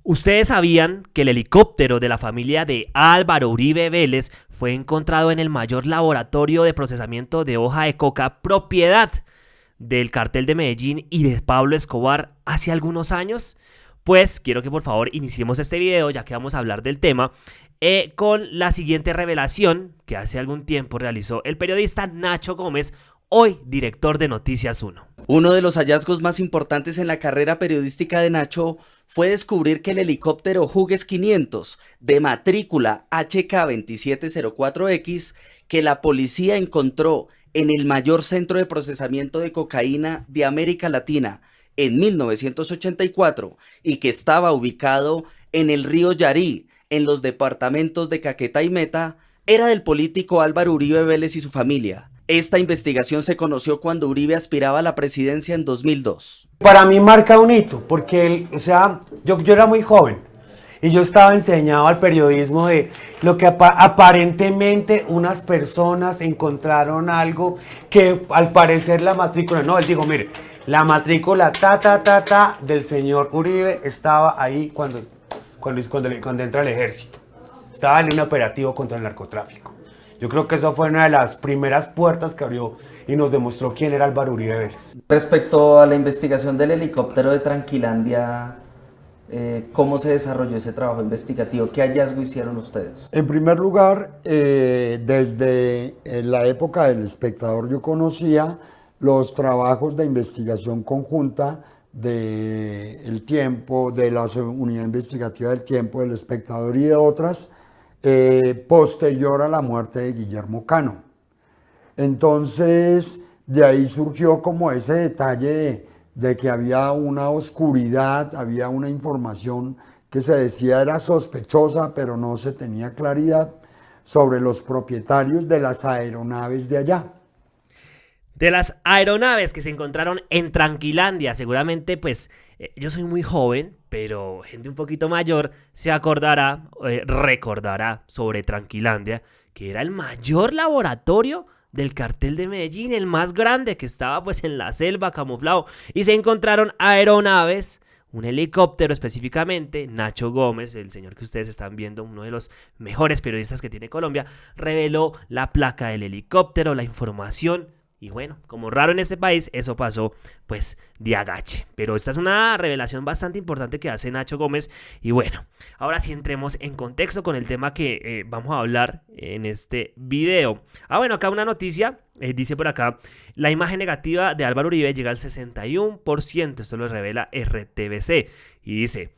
¿Ustedes sabían que el helicóptero de la familia de Álvaro Uribe Vélez fue encontrado en el mayor laboratorio de procesamiento de hoja de coca propiedad del cartel de Medellín y de Pablo Escobar hace algunos años? Pues quiero que por favor iniciemos este video, ya que vamos a hablar del tema, con la siguiente revelación que hace algún tiempo realizó el periodista Nacho Gómez, hoy director de Noticias 1. Uno de los hallazgos más importantes en la carrera periodística de Nacho fue descubrir que el helicóptero Hughes 500 de matrícula HK2704X que la policía encontró en el mayor centro de procesamiento de cocaína de América Latina en 1984 y que estaba ubicado en el río Yarí, en los departamentos de Caquetá y Meta, era del político Álvaro Uribe Vélez y su familia. Esta investigación se conoció cuando Uribe aspiraba a la presidencia en 2002. Para mí marca un hito, porque yo era muy joven y yo estaba enseñado al periodismo de lo que aparentemente unas personas encontraron algo que al parecer la matrícula, no, él dijo, mire, la matrícula del señor Uribe estaba ahí cuando entra el ejército, estaba en un operativo contra el narcotráfico. Yo creo que eso fue una de las primeras puertas que abrió y nos demostró quién era Álvaro Uribe Vélez. Respecto a la investigación del helicóptero de Tranquilandia, ¿cómo se desarrolló ese trabajo investigativo? ¿Qué hallazgo hicieron ustedes? En primer lugar, desde la época del Espectador yo conocía los trabajos de investigación conjunta de El Tiempo, de la Unidad Investigativa del Tiempo, del Espectador y de otras, posterior a la muerte de Guillermo Cano. Entonces, de ahí surgió como ese detalle de que había una oscuridad, había una información que se decía era sospechosa, pero no se tenía claridad sobre los propietarios de las aeronaves de allá. De las aeronaves que se encontraron en Tranquilandia, seguramente pues yo soy muy joven, pero gente un poquito mayor se acordará, recordará sobre Tranquilandia, que era el mayor laboratorio del cartel de Medellín, el más grande, que estaba pues en la selva camuflado, y se encontraron aeronaves, un helicóptero específicamente. Nacho Gómez, el señor que ustedes están viendo, uno de los mejores periodistas que tiene Colombia, reveló la placa del helicóptero, la información. Y bueno, como raro en este país, eso pasó pues de agache. Pero esta es una revelación bastante importante que hace Nacho Gómez. Y bueno, ahora sí entremos en contexto con el tema que vamos a hablar en este video. Bueno, acá una noticia, dice por acá, la imagen negativa de Álvaro Uribe llega al 61%. Esto lo revela RTBC. Y dice: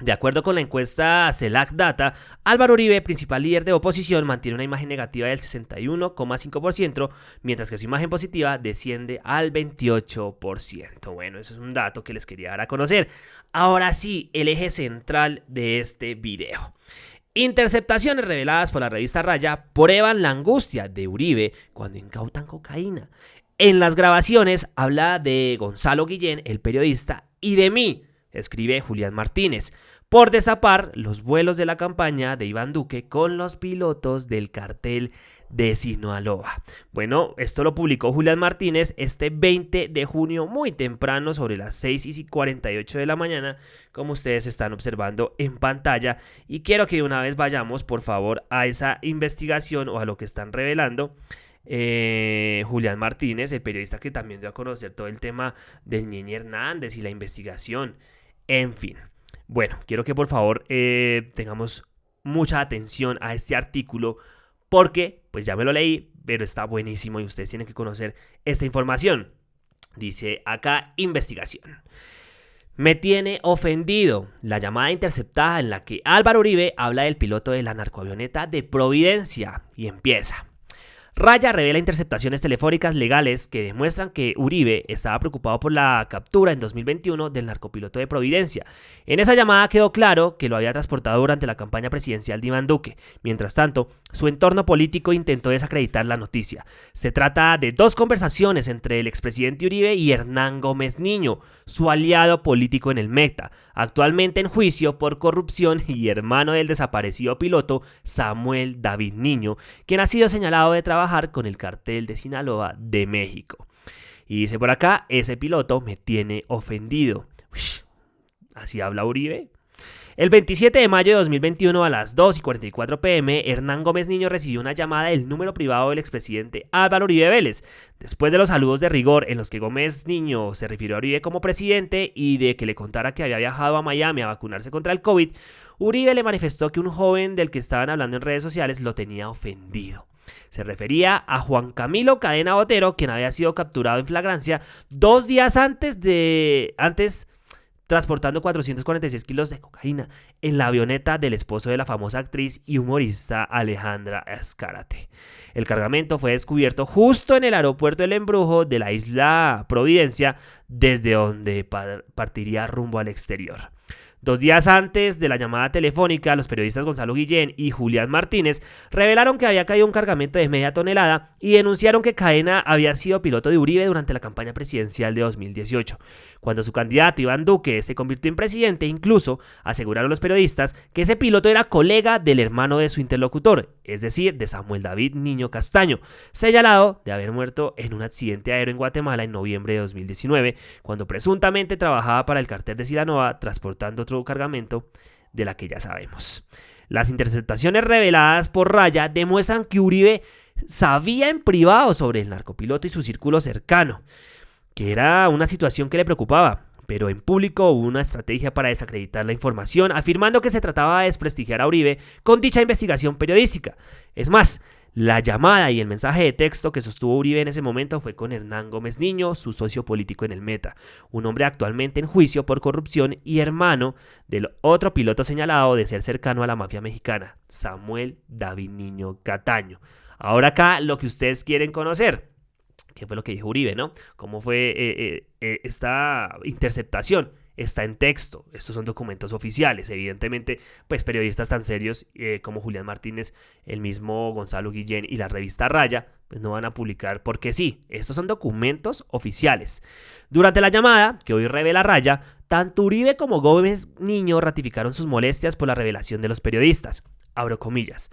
de acuerdo con la encuesta CELAC Data, Álvaro Uribe, principal líder de oposición, mantiene una imagen negativa del 61,5%, mientras que su imagen positiva desciende al 28%. Bueno, eso es un dato que les quería dar a conocer. Ahora sí, el eje central de este video. Interceptaciones reveladas por la revista Raya prueban la angustia de Uribe cuando incautan cocaína. En las grabaciones habla de Gonzalo Guillén, el periodista, y de mí, escribe Julián Martínez, por destapar los vuelos de la campaña de Iván Duque con los pilotos del cartel de Sinaloa. Bueno, esto lo publicó Julián Martínez este 20 de junio, muy temprano, sobre las 6:48 de la mañana, como ustedes están observando en pantalla. Y quiero que de una vez vayamos, por favor, a esa investigación o a lo que están revelando. Julián Martínez, el periodista que también dio a conocer todo el tema del Ñeñe Hernández y la investigación. En fin, bueno, quiero que por favor tengamos mucha atención a este artículo, porque pues ya me lo leí, pero está buenísimo y ustedes tienen que conocer esta información. Dice acá, investigación: me tiene ofendido la llamada interceptada en la que Álvaro Uribe habla del piloto de la narcoavioneta de Providencia, y empieza: Raya revela interceptaciones telefónicas legales que demuestran que Uribe estaba preocupado por la captura en 2021 del narcopiloto de Providencia. En esa llamada quedó claro que lo había transportado durante la campaña presidencial de Iván Duque. Mientras tanto, su entorno político intentó desacreditar la noticia. Se trata de dos conversaciones entre el expresidente Uribe y Hernán Gómez Niño, su aliado político en el Meta, actualmente en juicio por corrupción y hermano del desaparecido piloto Samuel David Niño, quien ha sido señalado de trabajar con el cartel de Sinaloa de México. Y dice por acá, ese piloto me tiene ofendido. Ush, ¿así habla Uribe? El 27 de mayo de 2021 a las 2:44 p.m., Hernán Gómez Niño recibió una llamada del número privado del expresidente Álvaro Uribe Vélez. Después de los saludos de rigor en los que Gómez Niño se refirió a Uribe como presidente y de que le contara que había viajado a Miami a vacunarse contra el COVID, Uribe le manifestó que un joven del que estaban hablando en redes sociales lo tenía ofendido. Se refería a Juan Camilo Cadena Botero, quien había sido capturado en flagrancia 2 días antes transportando 446 kilos de cocaína en la avioneta del esposo de la famosa actriz y humorista Alejandra Azcárate. El cargamento fue descubierto justo en el aeropuerto del Embrujo de la isla Providencia, desde donde partiría rumbo al exterior. 2 días antes de la llamada telefónica, los periodistas Gonzalo Guillén y Julián Martínez revelaron que había caído un cargamento de media tonelada y denunciaron que Cadena había sido piloto de Uribe durante la campaña presidencial de 2018. Cuando su candidato Iván Duque se convirtió en presidente, incluso aseguraron los periodistas que ese piloto era colega del hermano de su interlocutor, es decir, de Samuel David Niño Castaño, señalado de haber muerto en un accidente aéreo en Guatemala en noviembre de 2019, cuando presuntamente trabajaba para el cartel de Sinaloa transportando otro cargamento de la que ya sabemos. Las interceptaciones reveladas por Raya demuestran que Uribe sabía en privado sobre el narcopiloto y su círculo cercano, que era una situación que le preocupaba, pero en público hubo una estrategia para desacreditar la información, afirmando que se trataba de desprestigiar a Uribe con dicha investigación periodística. Es más, la llamada y el mensaje de texto que sostuvo Uribe en ese momento fue con Hernán Gómez Niño, su socio político en el Meta, un hombre actualmente en juicio por corrupción y hermano del otro piloto señalado de ser cercano a la mafia mexicana, Samuel David Niño Cataño. Ahora acá lo que ustedes quieren conocer, ¿qué fue lo que dijo Uribe, no? ¿Cómo fue esta interceptación? Está en texto, estos son documentos oficiales, evidentemente, pues periodistas tan serios como Julián Martínez, el mismo Gonzalo Guillén y la revista Raya, pues no van a publicar porque sí, estos son documentos oficiales. Durante la llamada, que hoy revela Raya, tanto Uribe como Gómez Niño ratificaron sus molestias por la revelación de los periodistas, abro comillas.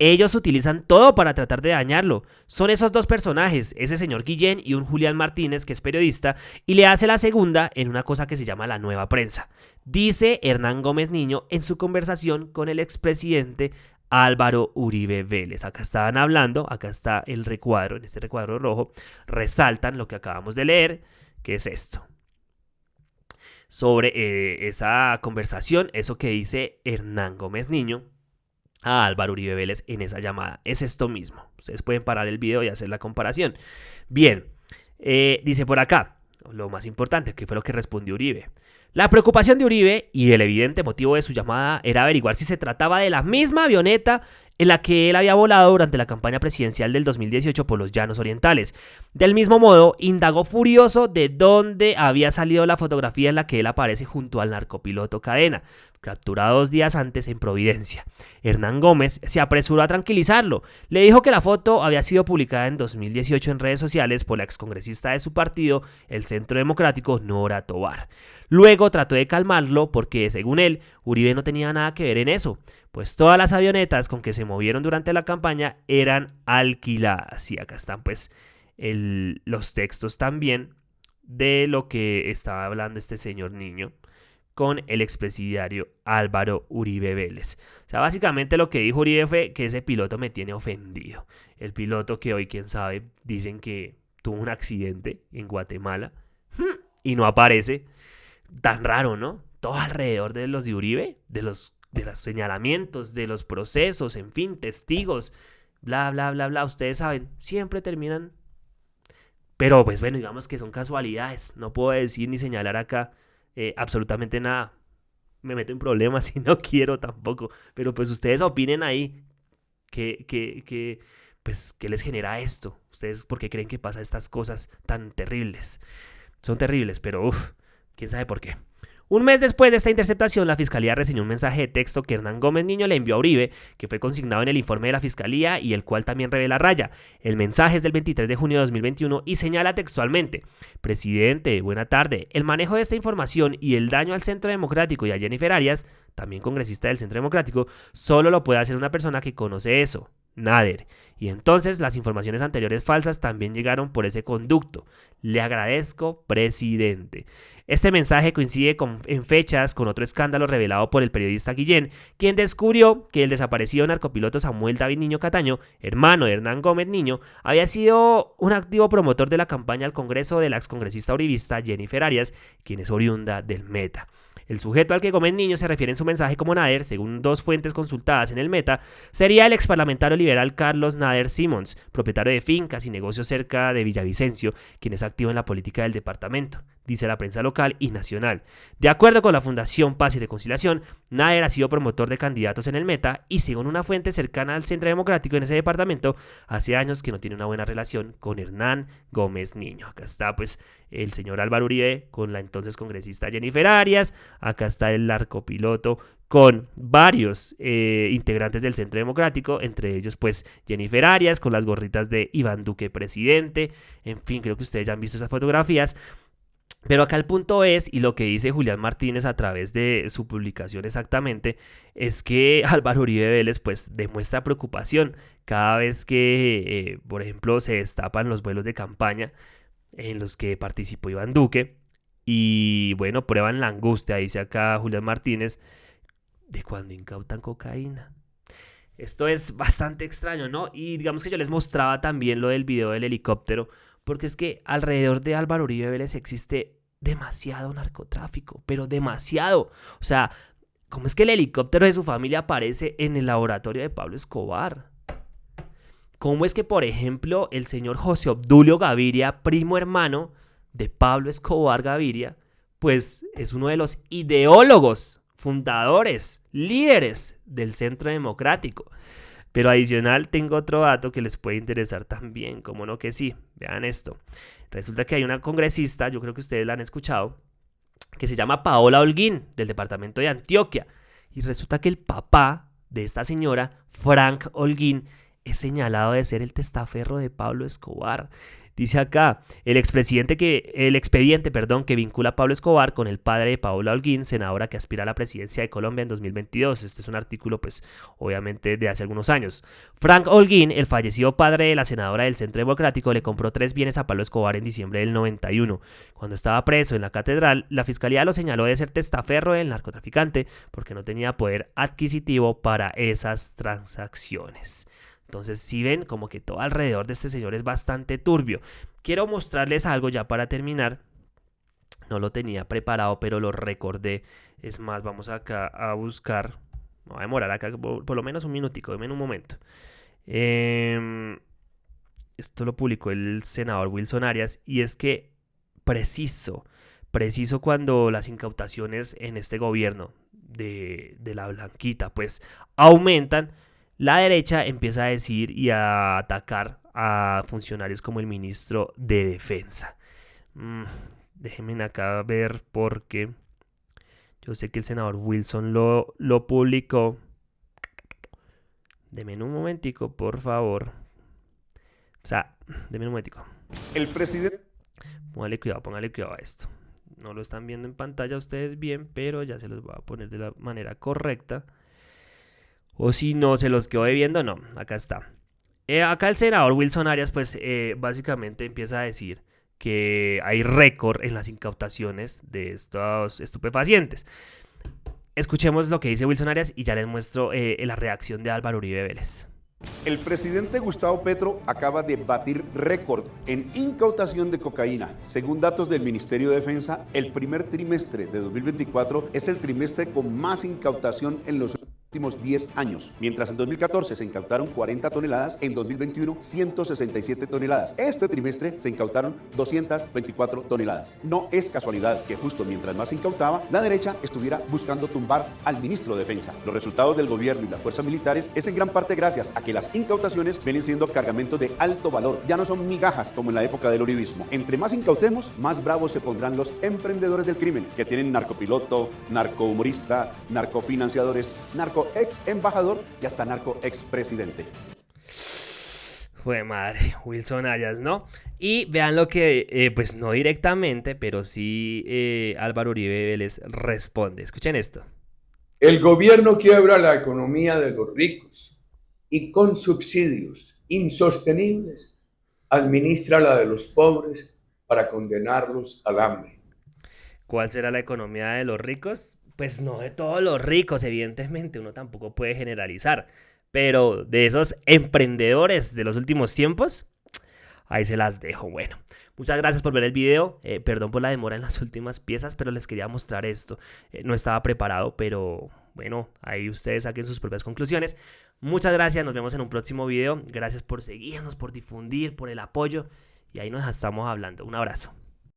Ellos utilizan todo para tratar de dañarlo. Son esos dos personajes, ese señor Guillén y un Julián Martínez que es periodista y le hace la segunda en una cosa que se llama la nueva prensa. Dice Hernán Gómez Niño en su conversación con el expresidente Álvaro Uribe Vélez. Acá estaban hablando, acá está el recuadro, en este recuadro rojo, resaltan lo que acabamos de leer, que es esto. Sobre esa conversación, eso que dice Hernán Gómez Niño a Álvaro Uribe Vélez en esa llamada. Es esto mismo. Ustedes pueden parar el video y hacer la comparación. Bien, dice por acá, lo más importante, que fue lo que respondió Uribe. La preocupación de Uribe y el evidente motivo de su llamada era averiguar si se trataba de la misma avioneta en la que él había volado durante la campaña presidencial del 2018 por los Llanos Orientales. Del mismo modo, indagó furioso de dónde había salido la fotografía en la que él aparece junto al narcopiloto Cadena, capturado 2 días antes en Providencia. Hernán Gómez se apresuró a tranquilizarlo. Le dijo que la foto había sido publicada en 2018 en redes sociales por la excongresista de su partido, el Centro Democrático, Nora Tovar. Luego trató de calmarlo porque, según él, Uribe no tenía nada que ver en eso, pues todas las avionetas con que se movieron durante la campaña eran alquiladas. Y acá están pues los textos también de lo que estaba hablando este señor Niño con el expresidiario Álvaro Uribe Vélez. O sea, básicamente lo que dijo Uribe fue que ese piloto me tiene ofendido. El piloto que hoy, quién sabe, dicen que tuvo un accidente en Guatemala y no aparece. Tan raro, ¿no? Todo alrededor de los de Uribe, de los señalamientos, de los procesos, en fin, testigos, bla, bla, bla, bla. Ustedes saben, siempre terminan. Pero pues bueno, digamos que son casualidades. No puedo decir ni señalar acá absolutamente nada. Me meto en problemas y no quiero tampoco. Pero pues ustedes opinen ahí pues, ¿qué les genera esto? ¿Ustedes por qué creen que pasa estas cosas tan terribles? Son terribles, pero quién sabe por qué. Un mes después de esta interceptación, la Fiscalía reseñó un mensaje de texto que Hernán Gómez Niño le envió a Uribe, que fue consignado en el informe de la Fiscalía y el cual también revela Raya. El mensaje es del 23 de junio de 2021 y señala textualmente: Presidente, buena tarde. El manejo de esta información y el daño al Centro Democrático y a Jennifer Arias, también congresista del Centro Democrático, solo lo puede hacer una persona que conoce eso. Nader. Y entonces las informaciones anteriores falsas también llegaron por ese conducto. Le agradezco, presidente. Este mensaje coincide en fechas con otro escándalo revelado por el periodista Guillén, quien descubrió que el desaparecido narcopiloto Samuel David Niño Cataño, hermano de Hernán Gómez Niño, había sido un activo promotor de la campaña al Congreso de la excongresista uribista Jennifer Arias, quien es oriunda del Meta. El sujeto al que Gómez Niño se refiere en su mensaje como Nader, según dos fuentes consultadas en el Meta, sería el exparlamentario liberal Carlos Nader Simons, propietario de fincas y negocios cerca de Villavicencio, quien es activo en la política del departamento, dice la prensa local y nacional. De acuerdo con la Fundación Paz y Reconciliación, Nader ha sido promotor de candidatos en el Meta y, según una fuente cercana al Centro Democrático en ese departamento, hace años que no tiene una buena relación con Hernán Gómez Niño. Acá está pues el señor Álvaro Uribe con la entonces congresista Jennifer Arias. Acá está el narcopiloto con varios integrantes del Centro Democrático, entre ellos pues Jennifer Arias con las gorritas de Iván Duque presidente. En fin, creo que ustedes ya han visto esas fotografías. Pero acá el punto es, y lo que dice Julián Martínez a través de su publicación exactamente, es que Álvaro Uribe Vélez pues demuestra preocupación cada vez que, por ejemplo, se destapan los vuelos de campaña en los que participó Iván Duque. Y bueno, prueban la angustia, dice acá Julián Martínez, de cuando incautan cocaína. Esto es bastante extraño, ¿no? Y digamos que yo les mostraba también lo del video del helicóptero, porque es que alrededor de Álvaro Uribe Vélez existe demasiado narcotráfico, pero demasiado. O sea, ¿cómo es que el helicóptero de su familia aparece en el laboratorio de Pablo Escobar? ¿Cómo es que, por ejemplo, el señor José Obdulio Gaviria, primo hermano de Pablo Escobar Gaviria, pues es uno de los ideólogos, fundadores, líderes del Centro Democrático? Pero adicional tengo otro dato que les puede interesar también, como no que sí, vean esto. Resulta que hay una congresista, yo creo que ustedes la han escuchado, que se llama Paola Holguín, del departamento de Antioquia. Y resulta que el papá de esta señora, Frank Holguín, es señalado de ser el testaferro de Pablo Escobar. Dice acá, el expediente que vincula a Pablo Escobar con el padre de Paola Holguín, senadora que aspira a la presidencia de Colombia en 2022. Este es un artículo, pues, obviamente de hace algunos años. Frank Holguín, el fallecido padre de la senadora del Centro Democrático, le compró 3 bienes a Pablo Escobar en diciembre del 91. Cuando estaba preso en la catedral, la fiscalía lo señaló de ser testaferro del narcotraficante porque no tenía poder adquisitivo para esas transacciones. Entonces, si ven, como que todo alrededor de este señor es bastante turbio. Quiero mostrarles algo ya para terminar. No lo tenía preparado, pero lo recordé. Es más, vamos acá a buscar. Me voy a demorar acá por lo menos un minutico, denme un momento. Esto lo publicó el senador Wilson Arias. Y es que preciso cuando las incautaciones en este gobierno de la Blanquita, pues aumentan, la derecha empieza a decir y a atacar a funcionarios como el ministro de Defensa. Déjenme acá ver porque yo sé que el senador Wilson lo publicó. Denme un momentico, por favor. O sea, denme un momentico. El presidente... Póngale cuidado a esto. No lo están viendo en pantalla ustedes bien, pero ya se los voy a poner de la manera correcta. O si no se los quedó debiendo, no, acá está. Acá el senador Wilson Arias pues básicamente empieza a decir que hay récord en las incautaciones de estos estupefacientes. Escuchemos lo que dice Wilson Arias y ya les muestro la reacción de Álvaro Uribe Vélez. El presidente Gustavo Petro acaba de batir récord en incautación de cocaína. Según datos del Ministerio de Defensa, el primer trimestre de 2024 es el trimestre con más incautación en los últimos 10 años. Mientras en 2014 se incautaron 40 toneladas, en 2021 167 toneladas. Este trimestre se incautaron 224 toneladas. No es casualidad que justo mientras más se incautaba, la derecha estuviera buscando tumbar al ministro de Defensa. Los resultados del gobierno y las fuerzas militares es en gran parte gracias a que las incautaciones vienen siendo cargamentos de alto valor. Ya no son migajas como en la época del uribismo. Entre más incautemos, más bravos se pondrán los emprendedores del crimen, que tienen narcopiloto, narcohumorista, narcofinanciadores, narco ex embajador y hasta narco ex presidente. Fue madre, Wilson Arias, ¿no? Y vean lo que, pues no directamente, pero sí Álvaro Uribe Vélez responde. Escuchen esto. El gobierno quiebra la economía de los ricos. y con subsidios insostenibles administra la de los pobres para condenarlos al hambre. ¿Cuál será la economía de los ricos? Pues no de todos los ricos, evidentemente, uno tampoco puede generalizar, pero de esos emprendedores de los últimos tiempos, ahí se las dejo. Bueno, muchas gracias por ver el video. Perdón por la demora en las últimas piezas, pero les quería mostrar esto. No estaba preparado, pero bueno, ahí ustedes saquen sus propias conclusiones. Muchas gracias, nos vemos en un próximo video. Gracias por seguirnos, por difundir, por el apoyo. Y ahí nos estamos hablando. Un abrazo.